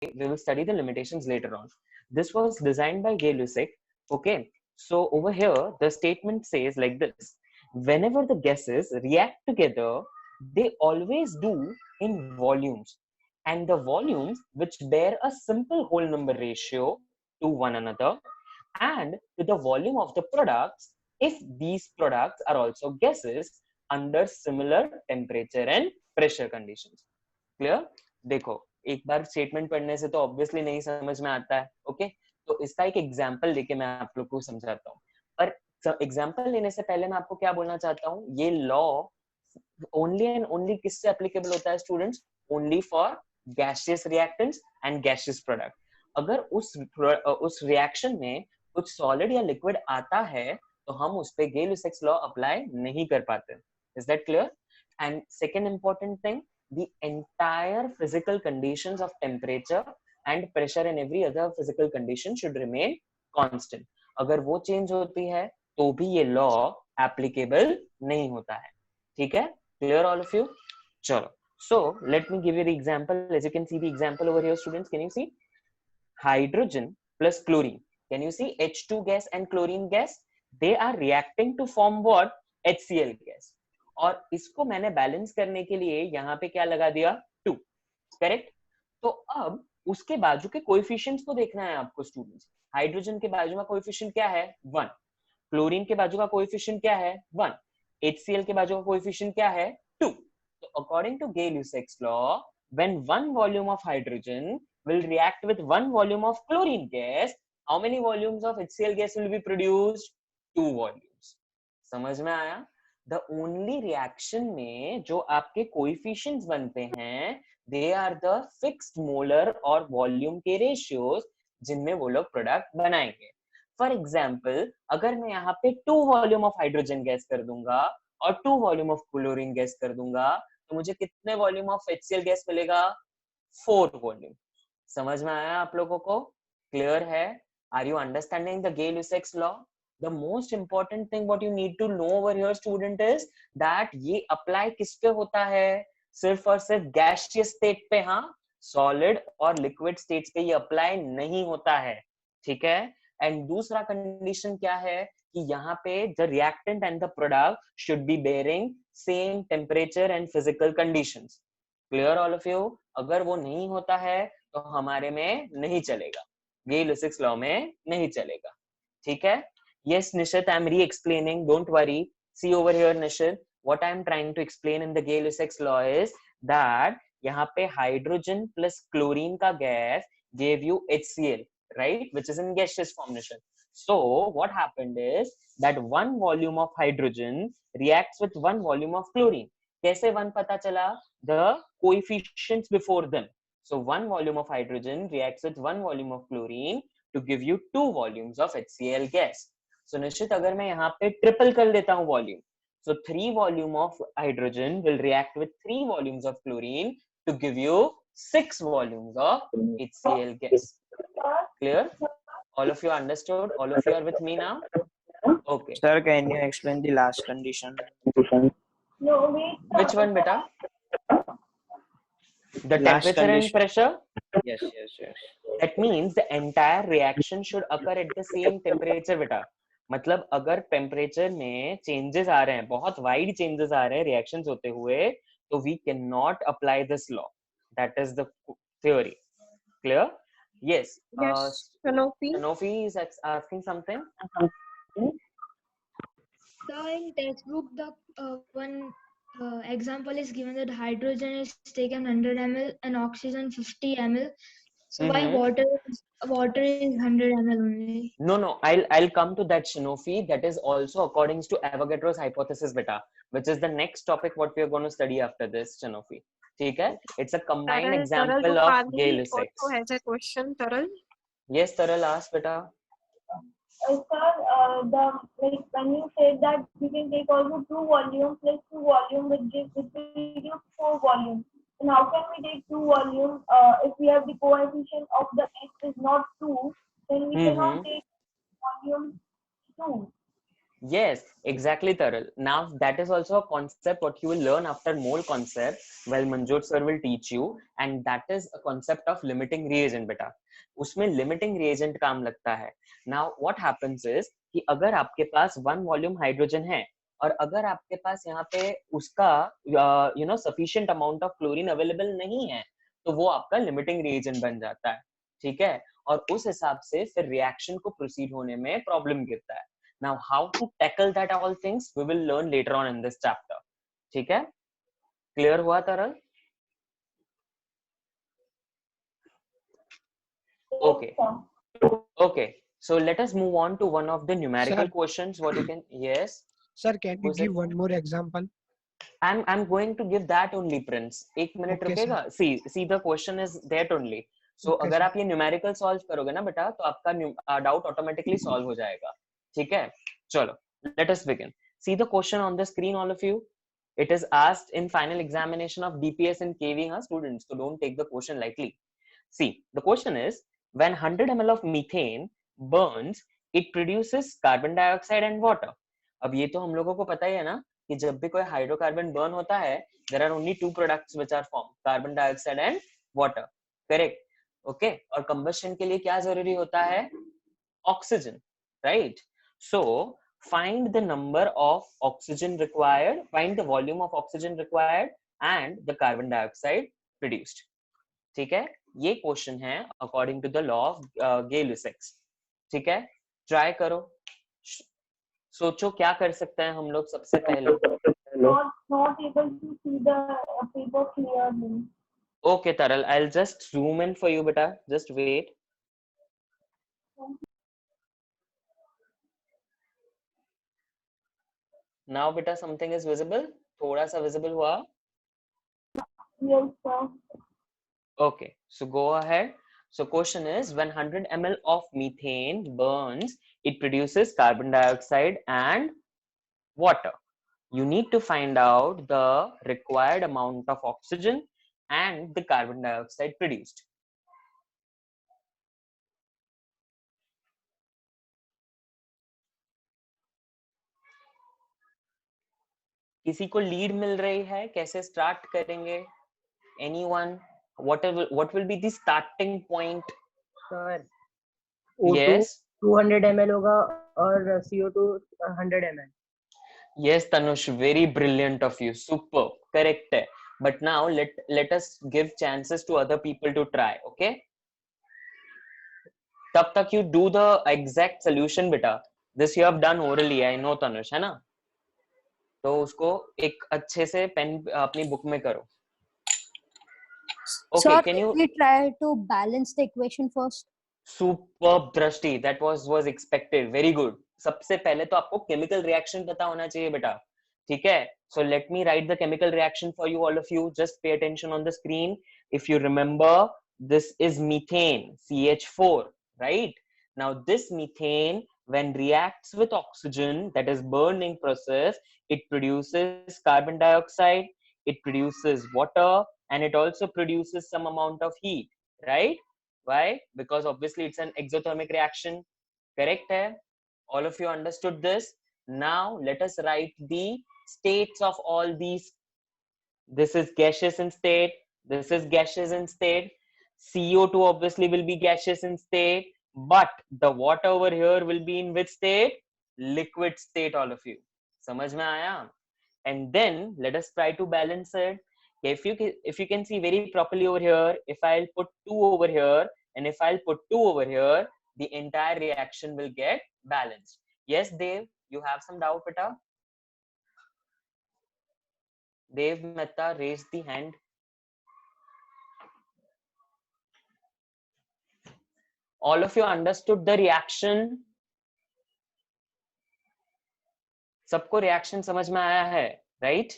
we will study the limitations later on. This was designed by Gay-Lussac. Okay, so over here the statement says like this: whenever the gases react together, they always do in volumes, and the volumes which bear a simple whole number ratio to one another and to the volume of the products if these products are also gases under similar temperature and pressure conditions. Clear? देखो, एक बार statement पढ़ने से तो obviously नहीं समझ में आता है. ओके, तो इसका एक एग्जांपल लेके मैं आप लोग को समझाता हूँ. पर एग्जांपल लेने से पहले मैं आपको क्या बोलना चाहता हूँ, ये लॉ ओनली एंड ओनली किससे एप्लीकेबल होता है students? Only for gaseous reactants and gaseous product. अगर उस रिएक्शन में कुछ सॉलिड या लिक्विड आता है तो हम उस पे Gay-Lussac's लॉ अप्लाई नहीं कर पाते. Is that clear? And second important thing, the entire physical conditions of temperature and pressure and every other physical condition should remain constant. अगर वो चेंज होती है तो भी ये लॉ एप्लीकेबल नहीं होता है. ठीक है? Clear all of you? चलो. So let me give you the example. As you can see the example over here, students. Can you see? Hydrogen plus chlorine. Can you see H2 gas and chlorine gas? They are reacting to form what? HCl gas. और इसको मैंने balance करने के लिए यहाँ पे क्या लगा दिया? 2. करेक्ट? तो अब उसके बाजू के कोएफिशिएंट्स को देखना है आपको स्टूडेंट्स. हाइड्रोजन के बाजू का कोएफिशिएंट क्या है? 1. क्लोरीन के बाजू का कोएफिशिएंट क्या है? 1. HCl के बाजू का कोएफिशिएंट क्या है? 2. तो according to Gay-Lussac's law, when one volume of hydrogen will react with one volume of chlorine gas, how many volumes of HCl gas will be produced? 2 volumes. समझ में आया? The only reaction में जो आपके coefficients बनते हैं, they are the fixed molar और volume के ratios जिनमें वो लोग product बनाएंगे. For example, अगर मैं यहाँ पे 2 volume of hydrogen gas कर दूंगा और 2 volume of chlorine gas कर दूंगा, तो मुझे कितने volume of HCl gas मिलेगा? 4 volume. समझ में आया आप लोगों को? Clear है? Are you understanding the Gay-Lussac's law? The most important thing what you need to know over here student is that ये apply किस पे होता है? सिर्फ और सिर्फ gaseous state पे. हाँ, solid और liquid states पे ये apply नहीं होता है. ठीक है? And दूसरा condition क्या है कि यहाँ पे the reactant and the product should be bearing same temperature and physical conditions. Clear all of you? अगर वो नहीं होता है तो हमारे में नहीं चलेगा, Gay-Lussac's law में नहीं चलेगा. ठीक है? Yes, Nishit, I'm re-explaining. Don't worry. See over here, Nishit. What I'm trying to explain in the Gay-Lussac's law is that यहाँ पे hydrogen plus chlorine का gas gave you HCl, right? Which is in gaseous form, Nishit. So what happened is that one volume of hydrogen reacts with one volume of chlorine. कैसे one पता चला? The coefficients before them. So one volume of hydrogen reacts with one volume of chlorine to give you 2 volumes of HCl gas. So निश्चित अगर मैं यहाँ पे triple कर देता हूँ volume, so 3 volume of hydrogen will react with 3 volumes of chlorine to give you 6 volumes of HCl gas. Clear? All of you understood? All of you are with me now? Okay. Sir, can you explain the last condition? No, wait. Which one, beta? The Last temperature and condition. pressure? Yes, yes, yes. That means the entire reaction should occur at the same temperature, beta. मतलब अगर temperature में changes आ रहे हैं, बहुत wide changes आ रहे हैं reactions होते हुए, तो we can not apply this law. That is the theory. Clear? Yes. Sanofi is asking something. So in textbook, the one example is given that hydrogen is taken 100 ml and oxygen 50 ml. So why water is 100 ml only? No. I'll come to that, Shinofi. That is also according to Avogadro's hypothesis, beta, which is the next topic what we are going to study after this, Shinofi. ठीक है? It's a combined example of Gay-Lussac. Also has a question, Taral. Yes, Taral, ask, beta. Sir, when you said that we can take also 2 volumes plus 2 volumes, which will give 4 volumes. And how can we take 2 volumes if we have the coefficient of the X is not 2, then we cannot take volume 2. Yes, exactly, Taral. Now that is also a concept what you will learn after mole concept. Well, Manjot sir will teach you, and that is a concept of limiting reagent, बेटा. उसमें limiting reagent काम लगता है. Now what happens is कि अगर आपके पास one volume hydrogen है और अगर आपके पास यहाँ पे उसका sufficient amount of chlorine available नहीं है, तो वो आपका limiting reagent बन जाता है. ठीक है? और उस हिसाब से फिर रिएक्शन को प्रोसीड होने में प्रॉब्लम गिरता है. Now, how to tackle that all things we will learn later on in this chapter. ठीक है? Clear हुआ तरल? Okay. Okay. So let us move on to one of the numerical Sir. questions. What you can? Yes. Sir, can you Who's give it? one more example? I'm going to give that only, Prince. एक minute Okay, रुकेगा? See the question is that only. So Okay, अगर sir. आप ये numerical solve करोगे ना बेटा, तो आपका doubt automatically solve हो जाएगा. ठीक है? चलो. Let us begin. See the question on the screen, all of you. It is asked in final examination of DPS and KV, students. So don't take the question lightly. See, the question is, when 100 ml of methane burns, it produces carbon dioxide and water. अब ये तो हम लोगों को पता ही है ना कि जब भी कोई हाइड्रोकार्बन बर्न होता है, there are only two products which are formed, carbon dioxide and water. Correct? Okay? और combustion के लिए क्या जरूरी होता है? Oxygen, right? So find the number of oxygen required, find the volume of oxygen required and the carbon dioxide produced. ठीक है? ये क्वेश्चन है according to the law of Gay-Lussac's. ठीक है? ट्राई करो. सोचो क्या कर सकते हैं हम लोग सबसे पहले. Not able to see the paper clearly. Okay, Taral, I'll just zoom in for you, beta. Just wait. Now, beta, something is visible. थोड़ा सा visible हुआ. Yes, sir. Okay, so go ahead. So question is, when 100 ml of methane burns, it produces carbon dioxide and water. You need to find out the required amount of oxygen and the carbon dioxide produced. किसी को lead मिल रही है? कैसे start करेंगे? Anyone? What will be the starting point? Sir O2 Yes. 200 ml होगा और CO2 100 ml. Yes, Tanush, very brilliant of you. Super, correct. But now let us give chances to other people to try. Okay? तब तक you do the exact solution, बेटा. This you have done orally. I know, Tanush, है ना? तो उसको एक अच्छे से पेन अपनी बुक में करो. Okay, Sir, can you? we try to balance the equation first? Superb, Drashti. That was expected. Very good. सबसे पहले तो आपको chemical reaction पता होना चाहिए बेटा. ठीक है? So let me write the chemical reaction for you, all of you. Just pay attention on the screen. If you remember, this is methane, CH4, right? Now this methane, when reacts with oxygen, that is burning process, it produces carbon dioxide, it produces water, and it also produces some amount of heat, right? Why? Because obviously it's an exothermic reaction. Correct hai? All of you understood this. Now let us write the states of all these. This is gaseous in state. This is gaseous in state. CO2 obviously will be gaseous in state. But the water over here will be in which state? Liquid state, all of you. समझ में आया? And then let us try to balance it. If you can see very properly over here, if I'll put 2 over here and if I'll put 2 over here, the entire reaction will get balanced. Yes, Dev, you have some doubt, beta? Dev Mehta raised the hand. All of you understood the reaction? सबको reaction समझ में आया है, right?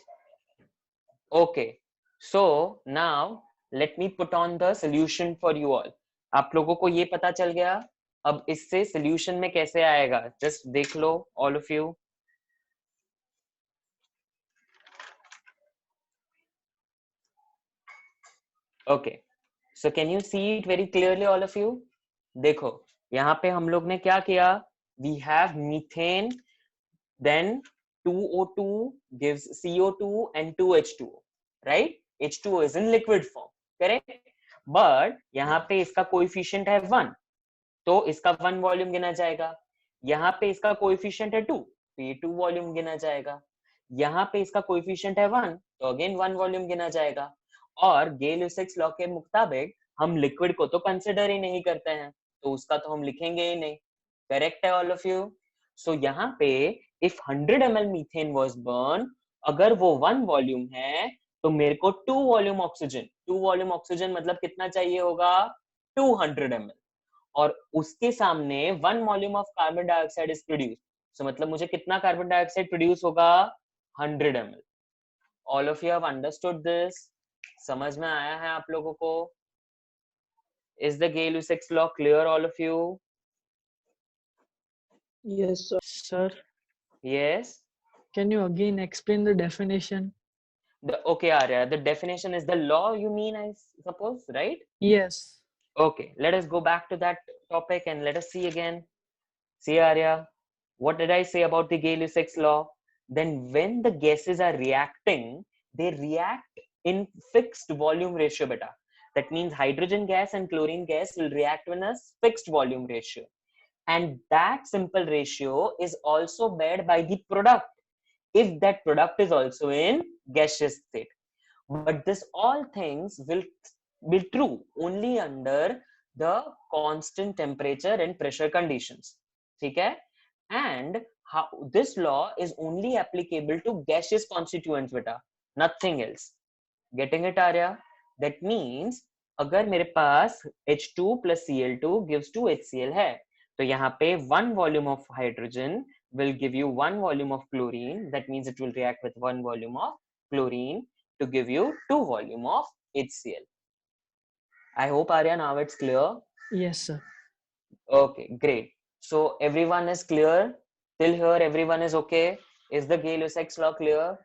Okay. So now let me put on the solution for you all. आप लोगों को ये पता चल गया? अब इससे solution में कैसे आएगा? Just देख लो, all of you. Okay. So can you see it very clearly, all of you? देखो, यहाँ पे हम लोग ने क्या किया? We have methane. then 2O2 gives CO2 and 2H2O, right? H2O is in liquid form, correct? But यहाँ पे इसका कोएफिशिएंट है 1, तो इसका 1 वॉल्यूम गिना जाएगा. यहाँ पे इसका कोएफिशिएंट है 2, तो ये 2 वॉल्यूम गिना जाएगा. यहाँ पे इसका कोएफिशिएंट है 1, तो अगेन 1 वॉल्यूम गिना जाएगा. और गेल-ल्यूसिक्स लॉ के मुताबिक हम लिक्विड को तो कंसिडर ही नहीं करते हैं, तो उसका तो हम लिखेंगे ही नहीं. करेक्ट है ऑल ऑफ यू? सो यहाँ पे if 100 ml methane was born, अगर वो 1 वॉल्यूम है तो मेरे को 2 वॉल्यूम ऑक्सीजन, 2 वॉल्यूम ऑक्सीजन मतलब कितना चाहिए होगा? 200 ml. और उसके सामने 1 volume of carbon dioxide is produce, so मतलब मुझे कितना कार्बन डाइऑक्साइड प्रोड्यूस होगा? 100 ml. All of you have understood this? समझ में आया है आप लोगों को? Is the Gay-Lussac's law clear all of you? Yes, sir. Sir, Yes. can you again explain the definition? Okay, Arya, the definition is the law, you mean, I suppose, right? Yes. Okay, let us go back to that topic and let us see again. See, Arya, what did I say about the Gay-Lussac law? Then when the gases are reacting, they react in fixed volume ratio, beta. That means hydrogen gas and chlorine gas will react in a fixed volume ratio. And that simple ratio is also made by the product, if that product is also in gaseous state. But this all things will be true only under the constant temperature and pressure conditions. Okay? And how this law is only applicable to gaseous constituents, beta, nothing else. Getting it, Arya? That means अगर मेरे पास H2 plus Cl2 gives 2 HCl है, तो यहाँ पे 1 volume of hydrogen will give you 1 volume of chlorine. That means it will react with 1 volume of chlorine to give you 2 volume of HCl. I hope, Arya, now it's clear. Yes, sir. Okay, great. So everyone is clear till here? Everyone is okay? Is the Gay-Lussac law clear?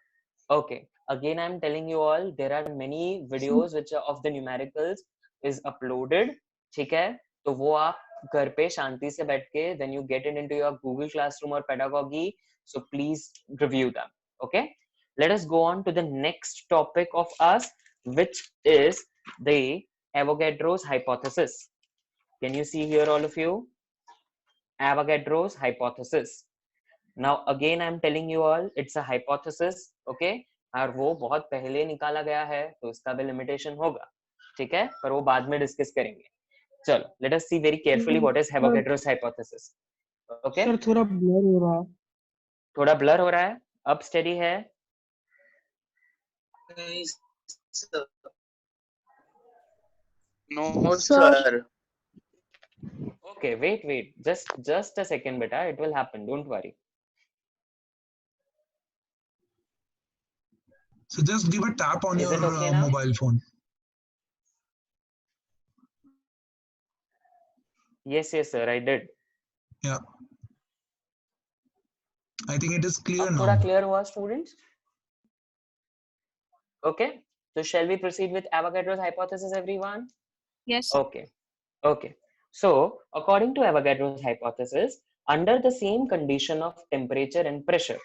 Okay. Again, I'm telling you all, there are many videos which are of the numericals is uploaded. ठीक है? तो वो आप घर पे शांति से बैठ के then you get it into your Google Classroom or Pedagogy. So please review them. Okay? Let us go on to the next topic of us, which is the Avogadro's hypothesis. Can you see here, all of you? Avogadro's hypothesis. Now again I'm telling you all, it's a hypothesis. Okay? और वो बहुत पहले निकाला गया है, तो इसका भी लिमिटेशन होगा. ठीक है? पर वो बाद में डिस्कस करेंगे. चलो, let us see very carefully what is Avogadro's hypothesis. Okay? Sir, थोड़ा blur हो रहा है. थोड़ा blur हो रहा है. अब steady है. No, sir. Okay, wait. Just a second, beta. It will happen. Don't worry. So just give a tap on Is your it okay now? mobile phone. Yes, sir. I did. Yeah. I think it is clear अब now. थोड़ा clear हुआ, students? Okay. So shall we proceed with Avogadro's hypothesis, everyone? Yes. Okay. So according to Avogadro's hypothesis, under the same condition of temperature and pressure,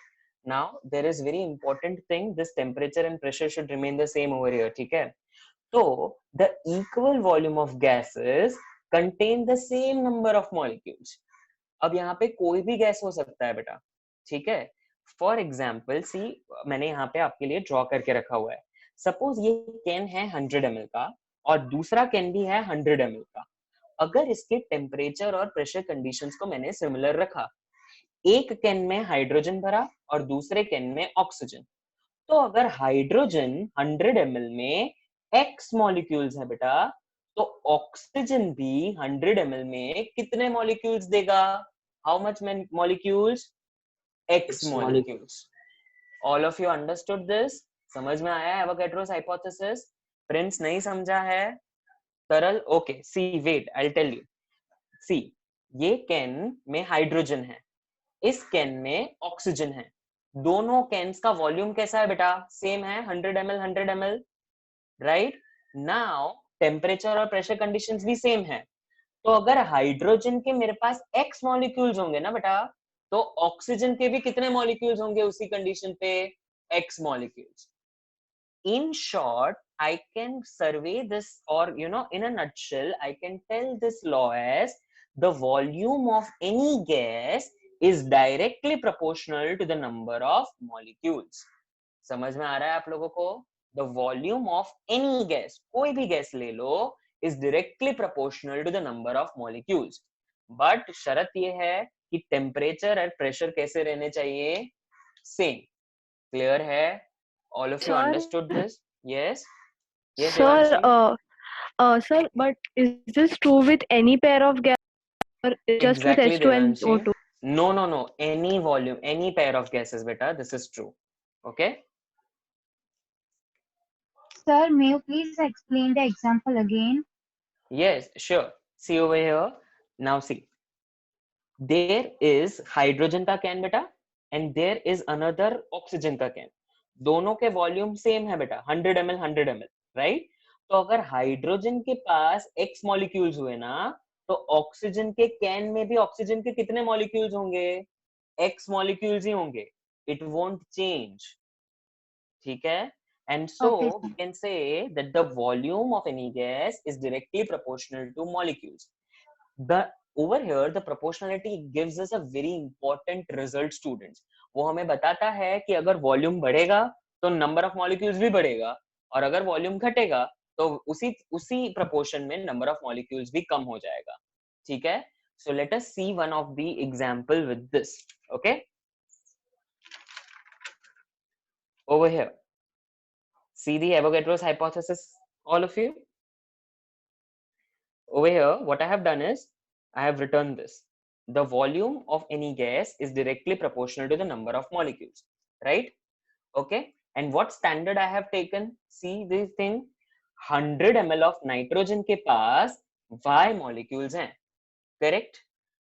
now there is very important thing, this temperature and pressure should remain the same over here. ठीक है? So the equal volume of gases contain the same number of molecules. अब यहाँ पे कोई भी gas हो सकता है बेटा. ठीक है? फॉर एग्जाम्पल सी, मैंने यहाँ पे आपके लिए ड्रॉ करके रखा हुआ है. सपोज ये कैन है 100 ml का और दूसरा कैन भी है 100 ml का. अगर इसके टेम्परेचर और प्रेशर कंडीशंस को मैंने सिमिलर रखा, एक कैन में हाइड्रोजन भरा और दूसरे कैन में ऑक्सीजन, तो अगर हाइड्रोजन 100 ml में x मॉलिक्यूल्स है बेटा, तो ऑक्सीजन भी 100 ml में कितने मॉलिक्यूल्स देगा? How much molecules? x molecules. All of you understood this? समझ में आया है Avogadro's hypothesis? Prince नहीं समझा है? तरल? Okay, see, wait, I'll tell you. See, ये कैन में हाइड्रोजन है, इस कैन में ऑक्सीजन है. दोनों कैन्स का वॉल्यूम कैसा है बेटा? सेम है, 100 ml 100 ml. Right? Now temperature और प्रेशर कंडीशंस भी सेम है. तो अगर हाइड्रोजन के मेरे पास x मॉलिक्यूल्स होंगे ना बेटा, तो ऑक्सीजन के भी कितने मॉलिक्यूल्स होंगे उसी कंडीशन पे? x molecules. In short, I can survey this, or in a nutshell, I can tell this law as the volume of any gas is directly proportional to the number of molecules. समझ में आ रहा है आप लोगों को? The volume of any gas, कोई भी gas ले लो, is directly proportional to the number of molecules. But शर्त ये है कि टेम्परेचर और प्रेशर कैसे रहने चाहिए? सेम. क्लियर है? All of you Sir? understood this? Yes? Yes, Sir, Devanshi? sir, but is this true with any pair of gas or just Exactly, with H2 and Devanshi. O2? No. Any volume, any pair of gases, beta. This is true. Okay? Sir, may you please explain the example again? Yes, sure. See over here. Now see. There is hydrogen का can, beta, and there is another oxygen का can. दोनों के volume same है बेटा, 100 ml 100 ml, right? तो अगर hydrogen के पास x molecules हुए ना, तो ऑक्सीजन के कैन में भी ऑक्सीजन के कितने मॉलिक्यूल्स होंगे? x मॉलिक्यूल्स ही होंगे. It won't change. ठीक है? And so we can say that the volume of any gas is directly proportional to molecules. Over here the proportionality gives us a very important result, students. वो हमें बताता है कि अगर volume बढ़ेगा तो नंबर ऑफ मॉलिक्यूल्स भी बढ़ेगा, और अगर वॉल्यूम घटेगा तो उसी प्रपोर्शन में नंबर ऑफ मॉलिक्यूल्स भी कम हो जाएगा. ठीक है? So let us see one of the example with this. Okay? Over here. See the Avogadro's hypothesis, all of you. Over here, what I have done is, I have written this. The volume of any gas is directly proportional to the number of molecules, right? Okay. And what standard I have taken? See this thing, 100 ml of nitrogen के पास Y molecules हैं, correct?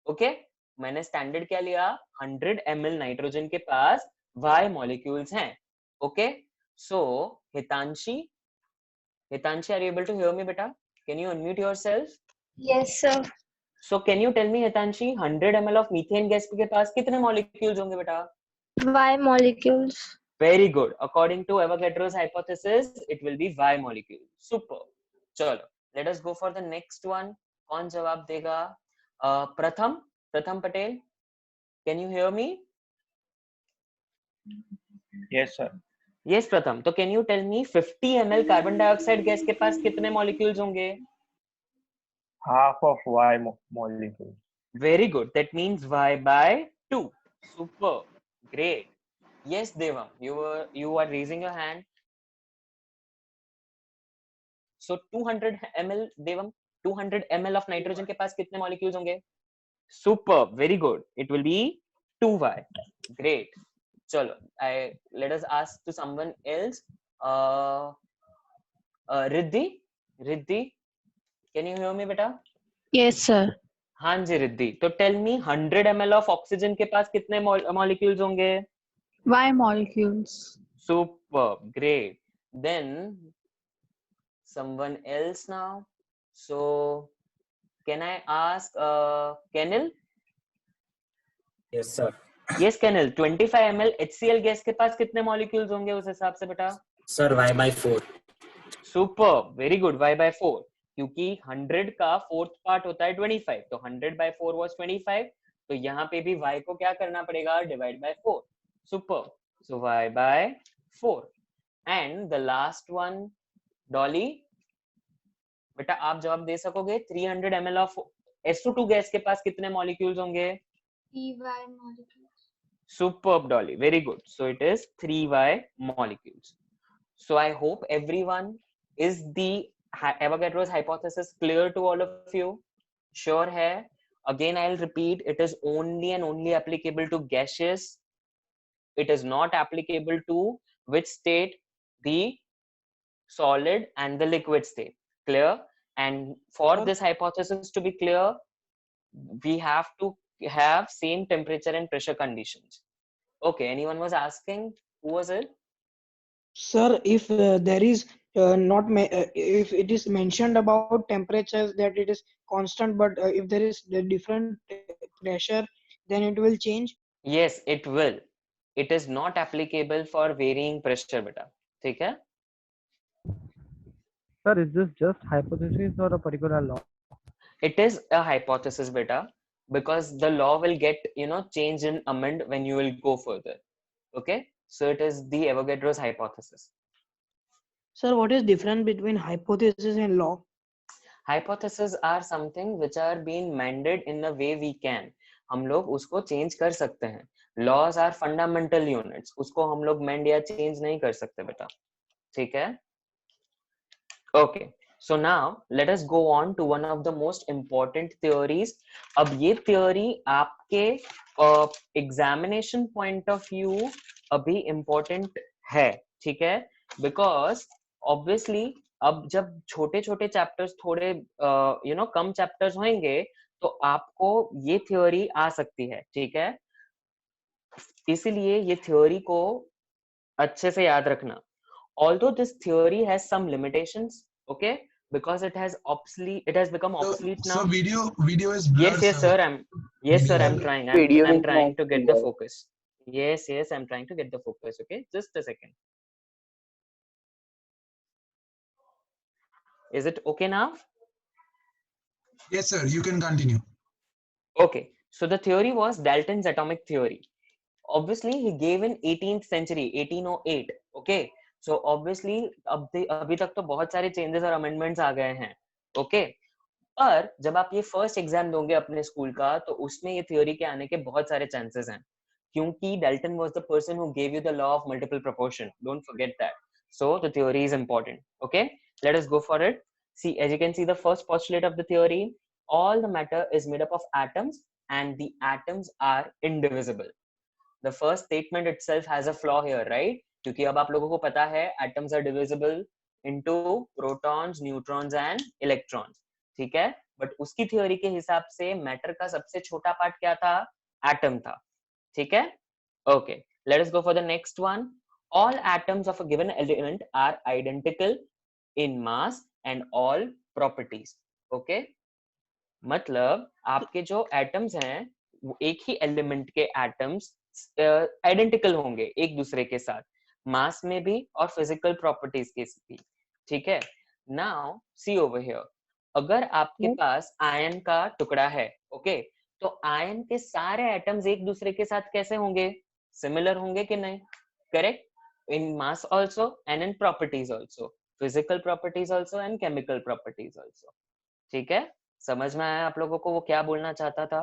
Okay. मैंने standard क्या लिया? 100 ml nitrogen के पास Y molecules हैं. Okay. So, Hitanshi, are you able to hear me, beta? Can you unmute yourself? Yes, sir. So, can you tell me, Hitanshi, 100 ml of methane gas के पास कितने molecules होंगे, beta? Y molecules. Very good. According to Avogadro's hypothesis, it will be Y molecule. Super. चलो, let us go for the next one. कौन जवाब देगा? Pratham Patel, can you hear me? Yes, sir. Yes, Pratham. तो can you tell me 50 ml carbon dioxide gas के पास कितने molecules होंगे? Half of Y molecule. Very good. That means Y by 2. Super. Great. Yes, Devam. You are raising your hand. So 200 ml, Devam. 200 ml of nitrogen के पास कितने molecules होंगे? Super. Very good. It will be 2Y. Great. चलो, let us ask to someone else. Riddhi, can you hear me, beta? Yes, sir. हाँ जी रिद्धि. तो tell me 100 ml of oxygen के पास कितने molecules होंगे? Y molecules. Super, great. Then someone else now. So can I ask Kenil? Yes, sir. Yes, Kenil. 25 ml HCl gas के पास कितने molecules होंगे उस हिसाब से बेटा? Sir, Y by 4. Super, very good. Y by 4. क्योंकि 100 का फोर्थ पार्ट होता है 25, तो 100 by 4 was 25, तो यहाँ पे भी y को क्या करना पड़ेगा? Divide by 4. Super. So y by 4. And the last one, Dolly, बेटा आप जवाब दे सकोगे? 300 ml of S2 गैस के पास कितने मॉलिक्यूल्स होंगे? 3Y molecules. Superb, Dolly. Very good. So it is 3Y molecules. So I hope everyone is the Avogadro's hypothesis clear to all of you. Sure hai. Again, I'll repeat, it is only and only applicable to gaseous. It is not applicable to which state? The solid and the liquid state. Clear? And for this hypothesis to be clear, we have to have same temperature and pressure conditions. Okay, anyone was asking? Who was it? Sir, if there is if it is mentioned about temperatures that it is constant, but if there is the different pressure, then it will change. yes, it will. It is not applicable for varying pressure, beta. ठीक है? Sir, is this just hypothesis or a particular law? It is a hypothesis, beta, because the law will get, change and amend when you will go further. Okay? So it is the Avogadro's hypothesis. Sir, what is difference between hypothesis and law? Hypotheses are something which are being mended in a way we can. हम लोग उसको change कर सकते हैं. Laws are fundamental units. उसको हम लोग mend या change नहीं कर सकते बेटा. ठीक है? Okay. So now let us go on to one of the most important theories. अब ये theory आपके examination point of view अभी important है. ठीक है? Because obviously अब जब छोटे छोटे चैप्टर्स थोड़े कम चैप्टर्स होंगे तो आपको ये थ्योरी आ सकती है. ठीक है? इसीलिए ये थ्योरी को अच्छे से याद रखना. Although this theory has some limitations, okay, because it has become obsolete now. So video is blurred. Yes, sir. I'm trying. I'm trying to get the blurred. focus. Yes, I'm trying to get the focus. Okay, just a second. Is it okay now? Yes, sir. You can continue. Okay. So the theory was Dalton's atomic theory. Obviously, he gave in 18th century, 1808. Okay. So obviously, अभी तक तो बहुत सारे changes और amendments आ गए हैं. Okay. पर जब आप ये फर्स्ट एग्जाम दोगे अपने स्कूल का तो उसमें ये थ्योरी के आने के बहुत सारे चांसेस हैं क्योंकि Dalton was the person who gave you the law of multiple proportion. Don't forget that. So the theory is important. Okay, let us go for it. See, as you can see, the first postulate of the theory, all the matter is made up of atoms and the atoms are indivisible. The first statement itself has a flaw here, right? क्योंकि अब आप लोगों को पता है atoms are divisible into protons, neutrons and electrons. ठीक है? But उसकी थ्योरी के हिसाब से मैटर का सबसे छोटा पार्ट क्या था? एटम था. ठीक है? Okay, let us go for the next one. All atoms of a given element are identical in mass and all properties. Okay? मतलब आपके जो एटम्स हैं वो एक ही एलिमेंट के एटम्स आइडेंटिकल होंगे एक दूसरे के साथ, मास में भी और फिजिकल प्रॉपर्टीज के भी. ठीक है? नाउ सी ओवर हियर, अगर आपके पास आयन का टुकड़ा है, ओके, तो आयन के सारे एटम्स एक दूसरे के साथ कैसे होंगे? सिमिलर होंगे कि नहीं? Correct. In mass also and in properties also, physical properties also and chemical properties also. ठीक है? समझ में आया आप लोगों को वो क्या बोलना चाहता था?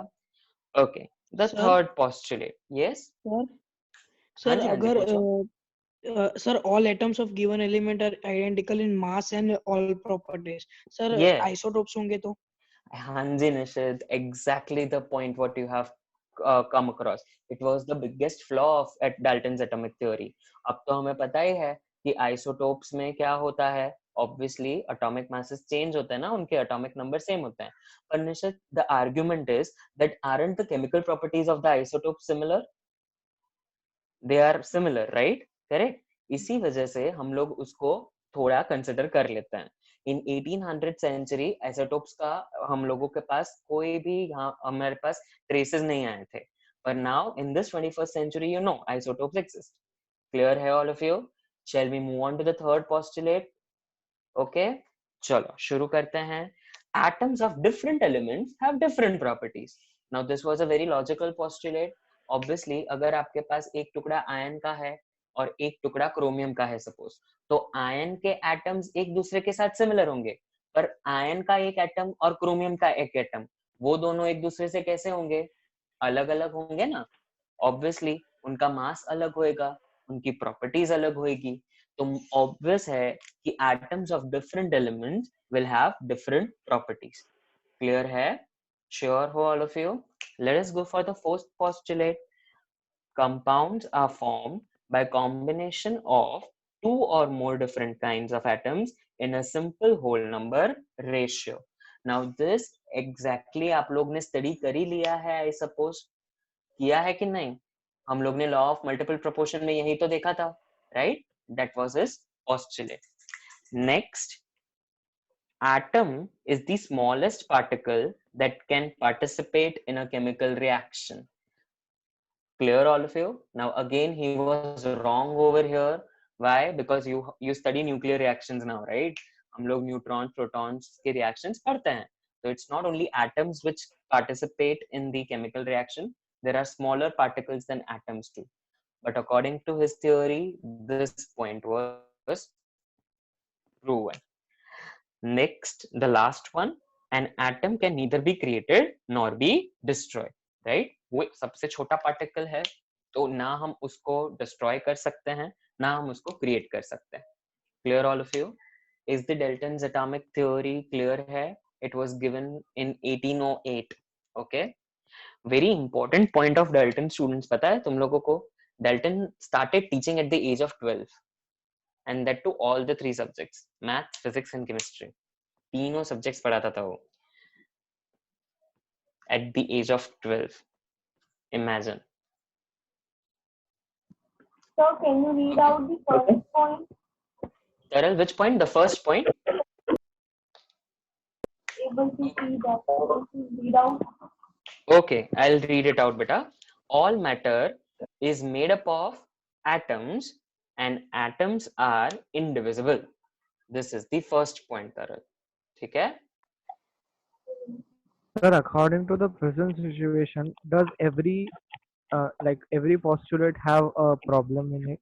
Okay, the third postulate. Yes sir, अगर sir all atoms of given element are identical in mass and all properties, sir, isotopes होंगे तो? हाँ जी निशित, exactly the point what you have come across. It was the biggest flaw of at Dalton's atomic theory. अब तो हमें पता ही है कि isotopes में क्या होता है. Obviously atomic masses change होते हैं ना, उनके atomic number same होते हैं. पर निशित, the argument is that aren't the chemical properties of the isotopes similar? They are similar, right? Correct. इसी वजह से हम लोग उसको थोड़ा कंसिडर कर लेते हैं. इन 1800 सेंचुरी आइसोटोप्स का हम लोगों के पास कोई भी हमारे पास ट्रेसेस नहीं आए थे. पर now in this 21st century you know isotopes exist. Clear है all of you? Shall we move on to the third postulate? Okay, चलो शुरू करते हैं. Atoms of different elements have different properties. Now this was a very logical postulate. Obviously अगर आपके पास एक टुकड़ा ion का है और एक टुकड़ा क्रोमियम का है सपोज, तो आयन के एटम्स एक दूसरे के साथ सिमिलर होंगे, पर आयन का एक एटम और क्रोमियम का एक एटम वो दोनों एक दूसरे से कैसे होंगे? अलग अलग होंगे ना. ऑब्वियसली उनका मास अलग होएगा, उनकी प्रॉपर्टीज अलग होएगी. तो ऑब्वियस है कि atoms of different elements will have different properties. Clear है? Sure हो all of you? Let us go for the first postulate. Compounds are formed by combination of two or more different kinds of atoms in a simple whole number ratio. Now this exactly आप लोग ने study कर ही लिया है, I suppose. किया है कि नहीं? हम लोग ने law of multiple proportion में यही तो देखा था, right? That was his postulate. Next, atom is the smallest particle that can participate in a chemical reaction. Clear, all of you? Now again, he was wrong over here. Why? Because you study nuclear reactions now, right? हम लोग neutron protons के reactions पढ़ते हैं. So it's not only atoms which participate in the chemical reaction. There are smaller particles than atoms too. But according to his theory, this point was proven. Next, the last one, an atom can neither be created nor be destroyed, right? वो सबसे छोटा particle है, तो ना हम उसको destroy कर सकते हैं, ना हम उसको क्रिएट कर सकते हैं. Clear, all of you? Is the Dalton's atomic theory clear है? It was given in 1808. Okay. Very important point of Dalton, students, पता है तुम लोगों को? Dalton started teaching at the age of 12, and that to all the 3 subjects: math, physics and chemistry. तीनों subjects पढ़ाता था वो at the age of 12. Imagine. So can you read out the first point? Taral, which point? The first point? Able to see that. Able to read out. Okay, I'll read it out, beta. All matter is made up of atoms, and atoms are indivisible. This is the first point, Taral. ठीक है? Sir, according to the present situation, does every postulate have a problem in it?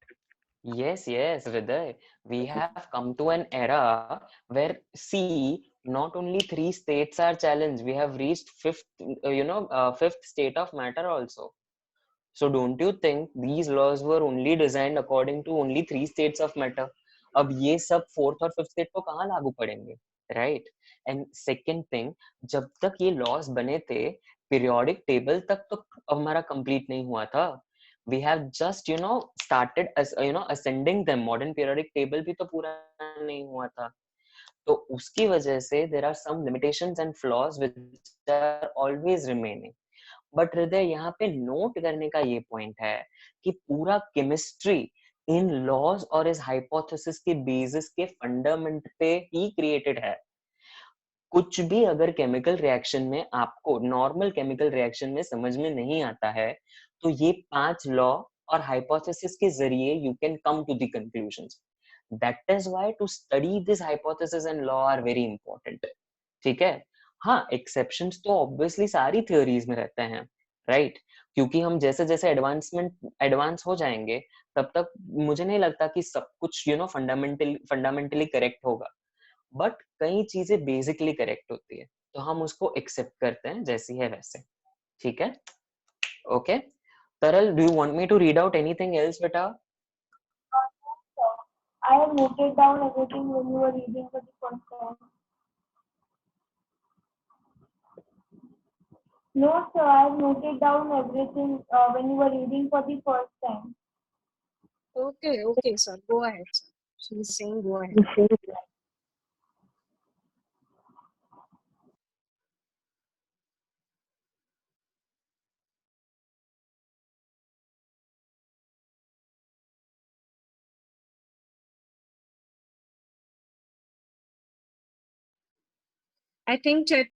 Yes, Hriday. We have come to an era where, see, not only 3 states are challenged, we have reached fifth state of matter also. So don't you think these laws were only designed according to only 3 states of matter? अब ये सब 4th और 5th state को कहाँ लागू पड़ेंगे, right? And second thing, जब तक ये laws बने थे, periodic table तक तो हमारा complete नहीं हुआ था. We have just started as ascending them. Modern periodic table भी तो पूरा नहीं हुआ था. तो उसकी वजह से there are some limitations and flaws which are always remaining. But हृदय यहाँ पे नोट करने का ये पॉइंट है कि पूरा केमिस्ट्री इन लॉज और इस हाइपोथेसिस के बेसिस के फंडामेंट पे ही क्रिएटेड है. कुछ भी अगर केमिकल रिएक्शन में आपको नॉर्मल केमिकल रिएक्शन में समझ में नहीं आता है, तो ये 5 लॉ और हाइपोथेसिस के जरिए you can come to the conclusions. That is why to study this hypothesis and law are very important. ठीक है? हाँ, एक्सेप्शंस तो ऑब्वियसली सारी थ्योरीज में रहते हैं, राइट? क्योंकि हम जैसे जैसे एडवांस हो जाएंगे, तब तक मुझे नहीं लगता कि सब कुछ फंडामेंटली करेक्ट होगा. बट कई चीजें बेसिकली करेक्ट होती है, तो हम उसको एक्सेप्ट करते हैं जैसी है वैसे. ठीक है? ओके. तरल, do you want me to read out anything else बेटा? I have noted down everything when you were reading for the first time. No, sir, I have noted down everything when you were reading for the first time. Okay, sir. Go ahead, sir. She's saying go ahead. I think chat